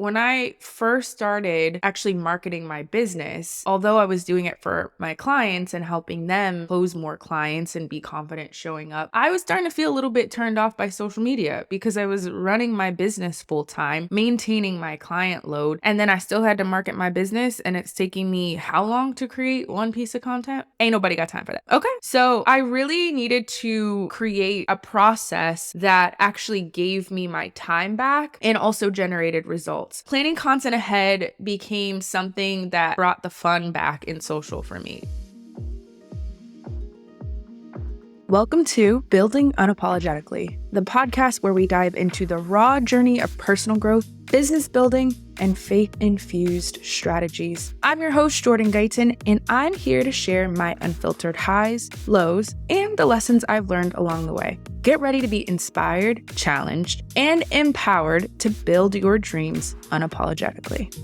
When I first started actually marketing my business, although I was doing it for my clients and helping them close more clients and be confident showing up, I was starting to feel a little bit turned off by social media because I was running my business full time, maintaining my client load, and then I still had to market my business, and it's taking me how long to create one piece of content? Ain't nobody got time for that. Okay. So I really needed to create a process that actually gave me my time back and also generated results. Planning content ahead became something that brought the fun back in social for me. Welcome to Building Unapologetically, the podcast where we dive into the raw journey of personal growth, business building, and faith-infused strategies. I'm your host, Jordan Guyton, and I'm here to share my unfiltered highs, lows, and the lessons I've learned along the way. Get ready to be inspired, challenged, and empowered to build your dreams unapologetically.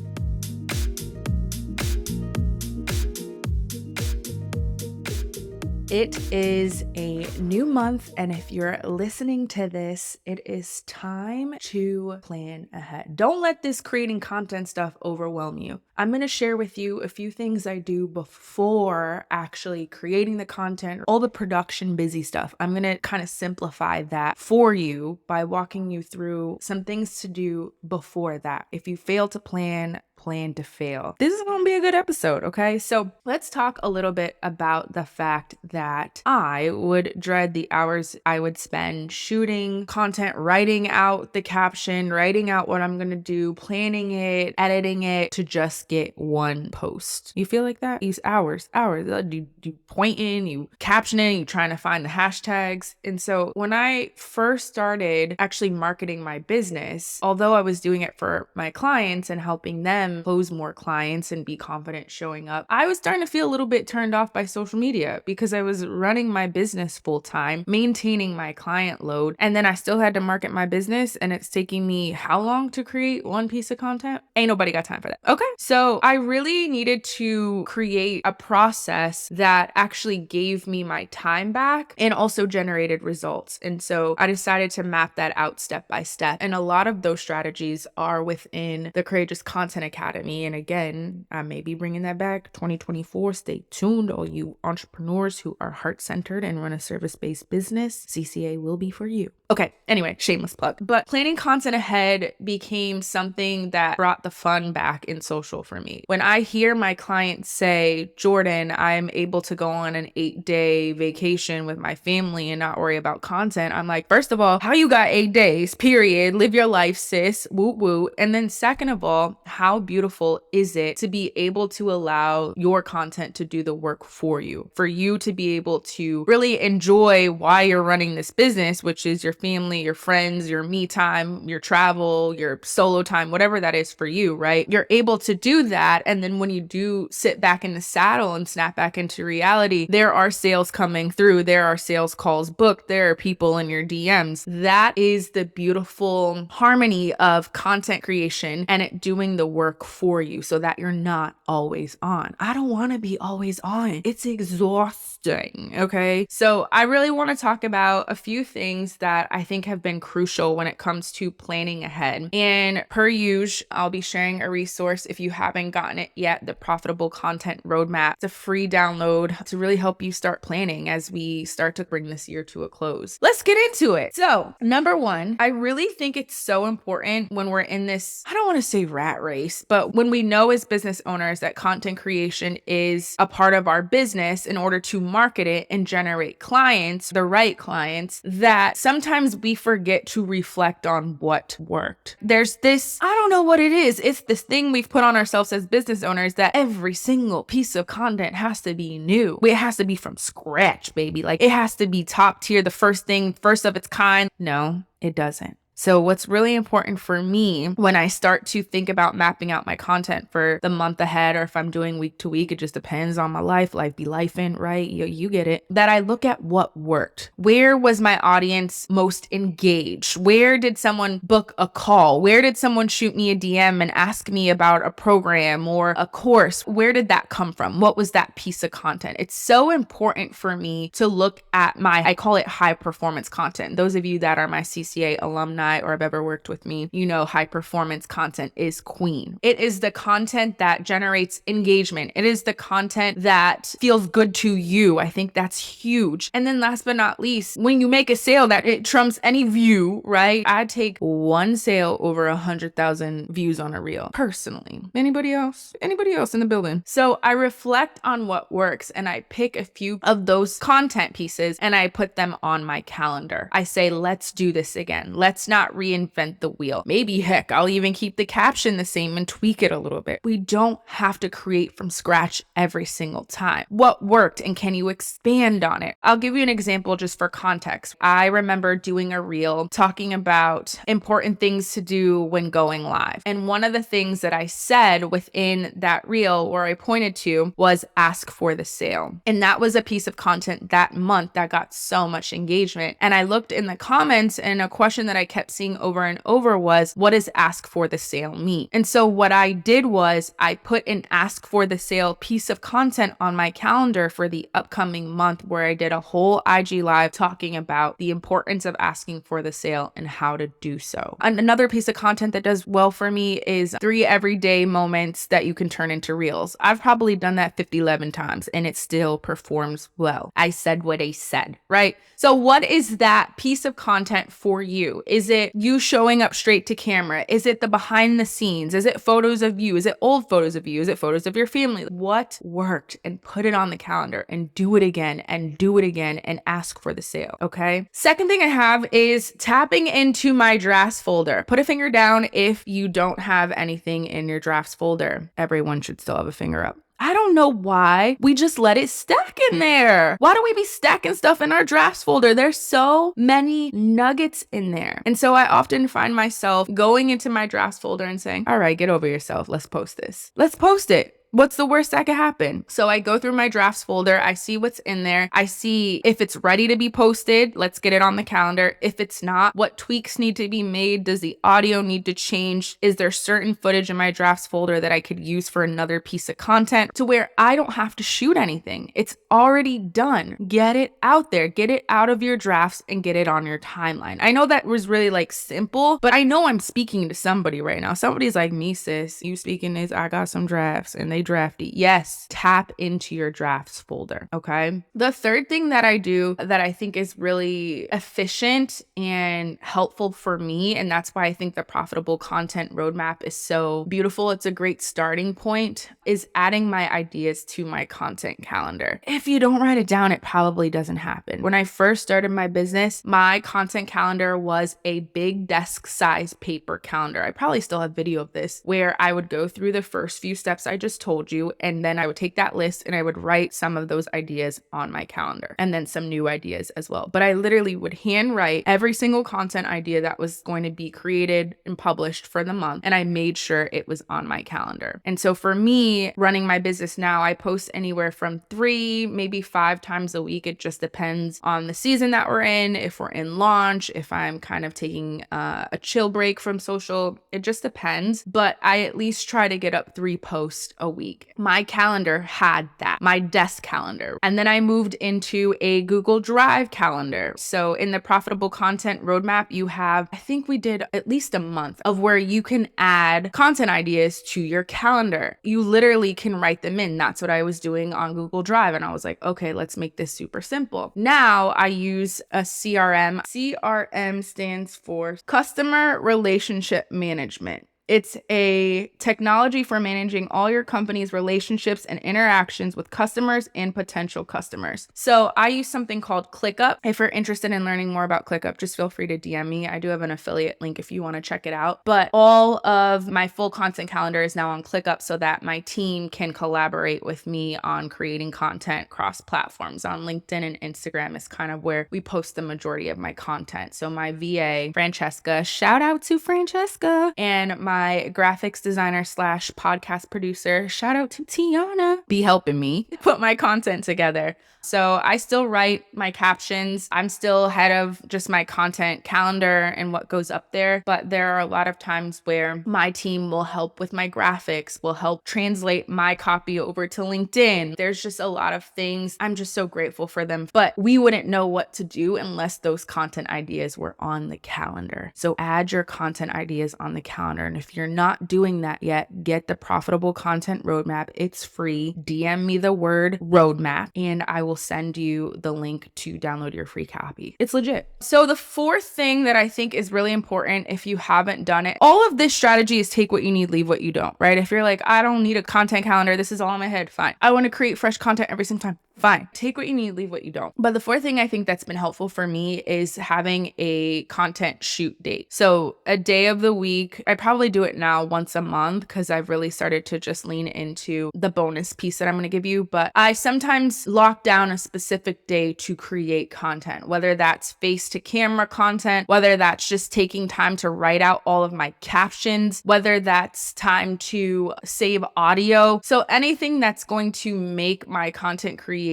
It is a new month, and if you're listening to this, it is time to plan ahead. Don't let this creating content stuff overwhelm you. I'm going to share with you a few things I do before actually creating the content, all the production busy stuff. I'm going to kind of simplify that for you by walking you through some things to do before that. If you fail to plan to fail. This is going to be a good episode, okay? So let's talk a little bit about the fact that I would dread the hours I would spend shooting content, writing out the caption, writing out what I'm going to do, planning it, editing it to just get one post. You feel like that? These hours, you pointing, you captioning, you trying to find the hashtags. And so when I first started actually marketing my business, although I was doing it for my clients and helping them close more clients and be confident showing up, I was starting to feel a little bit turned off by social media because I was running my business full time, maintaining my client load, and then I still had to market my business, and it's taking me how long to create one piece of content? Ain't nobody got time for that. Okay. So I really needed to create a process that actually gave me my time back and also generated results. And so I decided to map that out step by step. And a lot of those strategies are within the Courageous Content Academy. And again, I may be bringing that back 2024. Stay tuned, all you entrepreneurs who are heart-centered and run a service-based business. CCA will be for you. Okay, anyway, shameless plug. But planning content ahead became something that brought the fun back in social for me. When I hear my clients say, Jordan, I'm able to go on an 8-day vacation with my family and not worry about content, I'm like, first of all, how you got 8 days, period? Live your life, sis, woo woo. And then second of all, how beautiful is it to be able to allow your content to do the work for you to be able to really enjoy why you're running this business, which is your family, your friends, your me time, your travel, your solo time, whatever that is for you, right? You're able to do that. And then when you do sit back in the saddle and snap back into reality, there are sales coming through. There are sales calls booked. There are people in your DMs. That is the beautiful harmony of content creation and it doing the work for you so that you're not always on. I don't want to be always on. It's exhausting. Okay. So I really want to talk about a few things that I think have been crucial when it comes to planning ahead. And per usual, I'll be sharing a resource if you haven't gotten it yet, the Profitable Content Roadmap. It's a free download to really help you start planning as we start to bring this year to a close. Let's get into it. So, number one, I really think it's so important when we're in this, I don't want to say rat race, but when we know as business owners that content creation is a part of our business in order to market it and generate clients, the right clients, that sometimes we forget to reflect on what worked. There's this, I don't know what it is. It's this thing we've put on ourselves as business owners that every single piece of content has to be new. It has to be from scratch, baby. Like it has to be top tier, the first thing, first of its kind. No, it doesn't. So what's really important for me when I start to think about mapping out my content for the month ahead, or if I'm doing week to week, it just depends on my life be lifing, right? You get it. That I look at what worked. Where was my audience most engaged? Where did someone book a call? Where did someone shoot me a DM and ask me about a program or a course? Where did that come from? What was that piece of content? It's so important for me to look at I call it high performance content. Those of you that are my CCA alumni, I or have ever worked with me, you know, high performance content is queen. It is the content that generates engagement. It is the content that feels good to you. I think that's huge. And then last but not least, when you make a sale that it trumps any view, right? I take one sale over 100,000 views on a reel personally. Anybody else? Anybody else in the building? So I reflect on what works and I pick a few of those content pieces and I put them on my calendar. I say, let's do this again. Let's not reinvent the wheel. Maybe heck, I'll even keep the caption the same and tweak it a little bit. We don't have to create from scratch every single time. What worked and can you expand on it? I'll give you an example just for context. I remember doing a reel talking about important things to do when going live. And one of the things that I said within that reel where I pointed to was ask for the sale. And that was a piece of content that month that got so much engagement. And I looked in the comments and a question that I kept seeing over and over was, what does ask for the sale mean? And so what I did was I put an ask for the sale piece of content on my calendar for the upcoming month where I did a whole IG live talking about the importance of asking for the sale and how to do so. And another piece of content that does well for me is 3 everyday moments that you can turn into reels. I've probably done that 11 times and it still performs well. I said what I said, right? So what is that piece of content for you? Is it you showing up straight to camera? Is it the behind the scenes? Is it photos of you? Is it old photos of you? Is it photos of your family? What worked? And put it on the calendar and do it again and do it again and ask for the sale, okay? Second thing I have is tapping into my drafts folder. Put a finger down if you don't have anything in your drafts folder. Everyone should still have a finger up. I don't know why we just let it stack in there. Why do we be stacking stuff in our drafts folder? There's so many nuggets in there. And so I often find myself going into my drafts folder and saying, all right, get over yourself. Let's post this. Let's post it. What's the worst that could happen? So I go through my drafts folder. I see what's in there. I see if it's ready to be posted. Let's get it on the calendar. If it's not, what tweaks need to be made? Does the audio need to change? Is there certain footage in my drafts folder that I could use for another piece of content to where I don't have to shoot anything? It's already done. Get it out there. Get it out of your drafts and get it on your timeline. I know that was really like simple, but I know I'm speaking to somebody right now. Somebody's like, me, sis, you speaking this, I got some drafts and they drafty. Yes, tap into your drafts folder, okay? The third thing that I do that I think is really efficient and helpful for me, and that's why I think the profitable content roadmap is so beautiful, it's a great starting point, is adding my ideas to my content calendar. If you don't write it down, it probably doesn't happen. When I first started my business, my content calendar was a big desk size paper calendar. I probably still have video of this where I would go through the first few steps I just told you, and then I would take that list and I would write some of those ideas on my calendar and then some new ideas as well. But I literally would handwrite every single content idea that was going to be created and published for the month, and I made sure it was on my calendar. And so for me, running my business now, I post anywhere from 3, maybe 5 times a week. It just depends on the season that we're in, if we're in launch, if I'm kind of taking a chill break from social. It just depends, but I at least try to get up 3 posts a week. My calendar had that, my desk calendar. And then I moved into a Google Drive calendar. So in the profitable content roadmap, you have, I think we did at least a month of where you can add content ideas to your calendar. You literally can write them in. That's what I was doing on Google Drive. And I was like, okay, let's make this super simple. Now I use a CRM. CRM stands for Customer Relationship Management. It's a technology for managing all your company's relationships and interactions with customers and potential customers. So I use something called ClickUp. If you're interested in learning more about ClickUp, just feel free to DM me. I do have an affiliate link if you want to check it out. But all of my full content calendar is now on ClickUp so that my team can collaborate with me on creating content cross platforms. On LinkedIn and Instagram is kind of where we post the majority of my content. So my VA, Francesca, shout out to Francesca, and my my graphics designer slash podcast producer, shout out to Tiana, be helping me put my content together. So I still write my captions. I'm still head of just my content calendar and what goes up there. But there are a lot of times where my team will help with my graphics, will help translate my copy over to LinkedIn. There's just a lot of things. I'm just so grateful for them. But we wouldn't know what to do unless those content ideas were on the calendar. So add your content ideas on the calendar. And if you're not doing that yet, get the Profitable Content Roadmap. It's free. DM me the word roadmap and I will send you the link to download your free copy. It's legit. So the fourth thing that I think is really important if you haven't done it, all of this strategy is take what you need, leave what you don't, right? If you're like, I don't need a content calendar, this is all in my head, fine. I want to create fresh content every single time. Fine. Take what you need, leave what you don't. But the fourth thing I think that's been helpful for me is having a content shoot date. So a day of the week, I probably do it now once a month because I've really started to just lean into the bonus piece that I'm going to give you. But I sometimes lock down a specific day to create content, whether that's face to camera content, whether that's just taking time to write out all of my captions, whether that's time to save audio. So anything that's going to make my content creation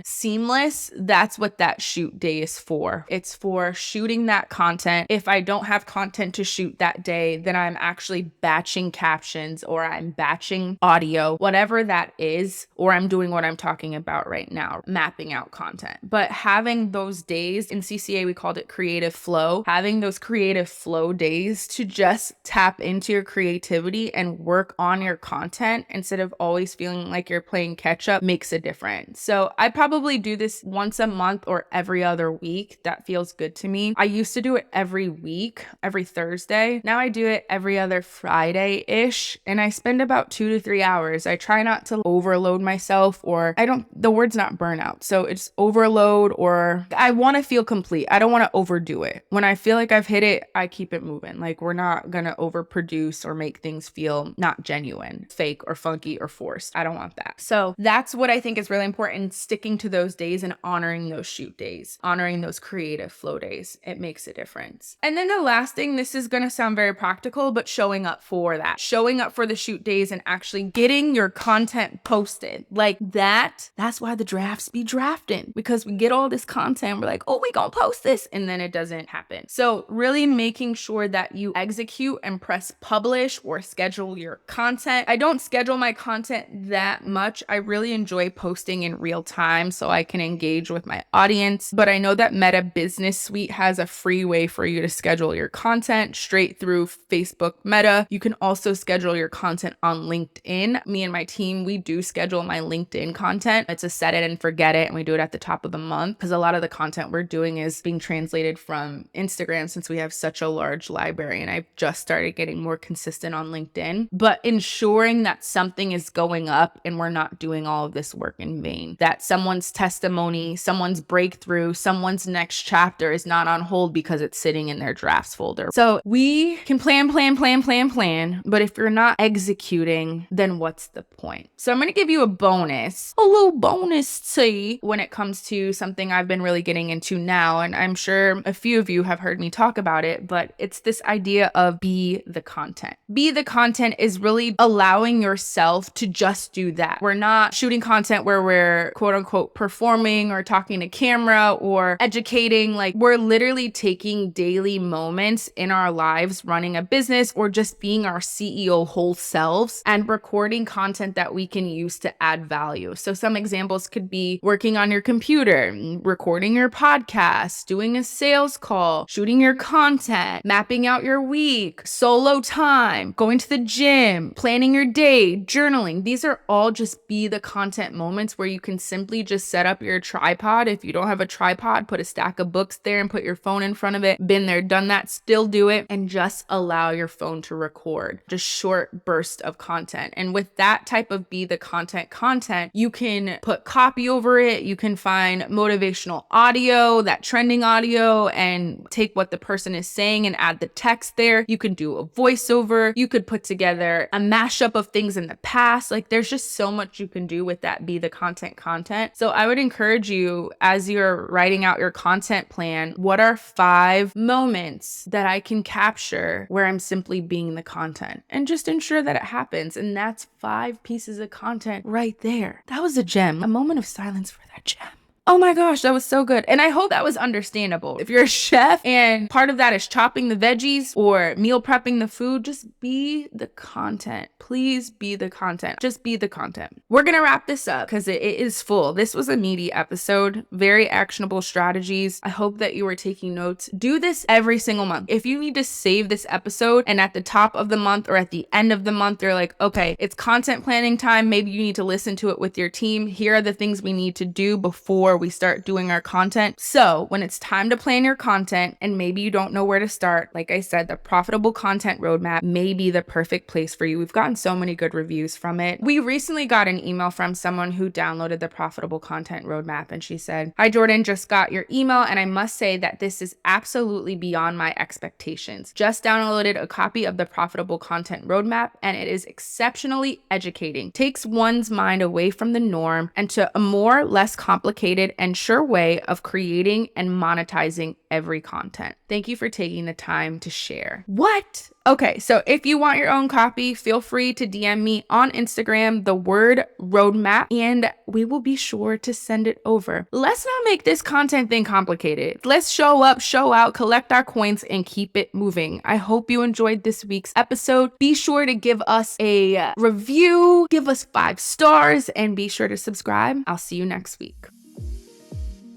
seamless, that's what that shoot day is for. It's for shooting that content. If I don't have content to shoot that day, then I'm actually batching captions or I'm batching audio, whatever that is, or I'm doing what I'm talking about right now, mapping out content. But having those days in CCA, we called it creative flow, having those creative flow days to just tap into your creativity and work on your content instead of always feeling like you're playing catch up makes a difference. So I probably do this once a month or every other week. That feels good to me. I used to do it every week, every Thursday. Now I do it every other Friday-ish, and I spend about 2 to 3 hours. I try not to overload myself, or the word's not burnout. So it's overload, or I want to feel complete. I don't want to overdo it. When I feel like I've hit it, I keep it moving. Like we're not going to overproduce or make things feel not genuine, fake or funky or forced. I don't want that. So that's what I think is really important. Sticking to those days and honoring those shoot days, honoring those creative flow days. It makes a difference. And then the last thing, this is going to sound very practical, but showing up for that, showing up for the shoot days and actually getting your content posted like that. That's why the drafts be drafting, because we get all this content. We're like, oh, we gonna post this. And then it doesn't happen. So really making sure that you execute and press publish or schedule your content. I don't schedule my content that much. I really enjoy posting in real time so I can engage with my audience. But I know that Meta Business Suite has a free way for you to schedule your content straight through Facebook Meta. You can also schedule your content on LinkedIn. Me and my team, we do schedule my LinkedIn content. It's a set it and forget it, and we do it at the top of the month because a lot of the content we're doing is being translated from Instagram since we have such a large library, and I've just started getting more consistent on LinkedIn. But ensuring that something is going up and we're not doing all of this work in vain, that someone's testimony, someone's breakthrough, someone's next chapter is not on hold because it's sitting in their drafts folder. So we can plan, but if you're not executing, then what's the point? So I'm going to give you a little bonus tea when it comes to something I've been really getting into now. And I'm sure a few of you have heard me talk about it, but it's this idea of be the content. Be the content is really allowing yourself to just do that. We're not shooting content where we're quote unquote performing or talking to camera or educating. Like we're literally taking daily moments in our lives, running a business or just being our CEO whole selves and recording content that we can use to add value. So some examples could be working on your computer, recording your podcast, doing a sales call, shooting your content, mapping out your week, solo time, going to the gym, planning your day, journaling. These are all just be the content moments where you can simply just set up your tripod. If you don't have a tripod, put a stack of books there and put your phone in front of it. Been there, done that, still do it, and just allow your phone to record just short bursts of content. And with that type of be the content, you can put copy over it. You can find motivational audio, that trending audio, and take what the person is saying and add the text there. You can do a voiceover. You could put together a mashup of things in the past. Like there's just so much you can do with that be the content. content. So I would encourage you, as you're writing out your content plan, what are 5 moments that I can capture where I'm simply being the content, and just ensure that it happens. And that's 5 pieces of content right there. That was a gem. A moment of silence for that gem. Oh my gosh, that was so good. And I hope that was understandable. If you're a chef and part of that is chopping the veggies or meal prepping the food, just be the content. Please be the content. Just be the content. We're going to wrap this up because it is full. This was a meaty episode, very actionable strategies. I hope that you were taking notes. Do this every single month. If you need to save this episode and at the top of the month or at the end of the month, you're like, okay, it's content planning time. Maybe you need to listen to it with your team. Here are the things we need to do before we start doing our content. So when it's time to plan your content and maybe you don't know where to start, like I said, the Profitable Content Roadmap may be the perfect place for you. We've gotten so many good reviews from it. We recently got an email from someone who downloaded the Profitable Content Roadmap, and she said, "Hi Jordan, just got your email and I must say that this is absolutely beyond my expectations. Just downloaded a copy of the Profitable Content Roadmap and it is exceptionally educating. Takes one's mind away from the norm and to a more less complicated and sure way of creating and monetizing every content. Thank you for taking the time to share." What? Okay, so if you want your own copy, feel free to DM me on Instagram, the word roadmap, and we will be sure to send it over. Let's not make this content thing complicated. Let's show up, show out, collect our coins, and keep it moving. I hope you enjoyed this week's episode. Be sure to give us a review, give us 5 stars, and be sure to subscribe. I'll see you next week.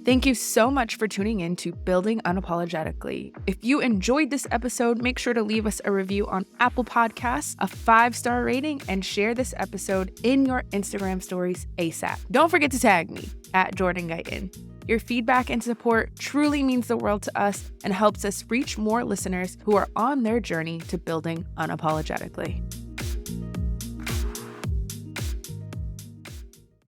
Thank you so much for tuning in to Building Unapologetically. If you enjoyed this episode, make sure to leave us a review on Apple Podcasts, a 5-star rating, and share this episode in your Instagram stories ASAP. Don't forget to tag me at Jordan Guyton. Your feedback and support truly means the world to us and helps us reach more listeners who are on their journey to building unapologetically.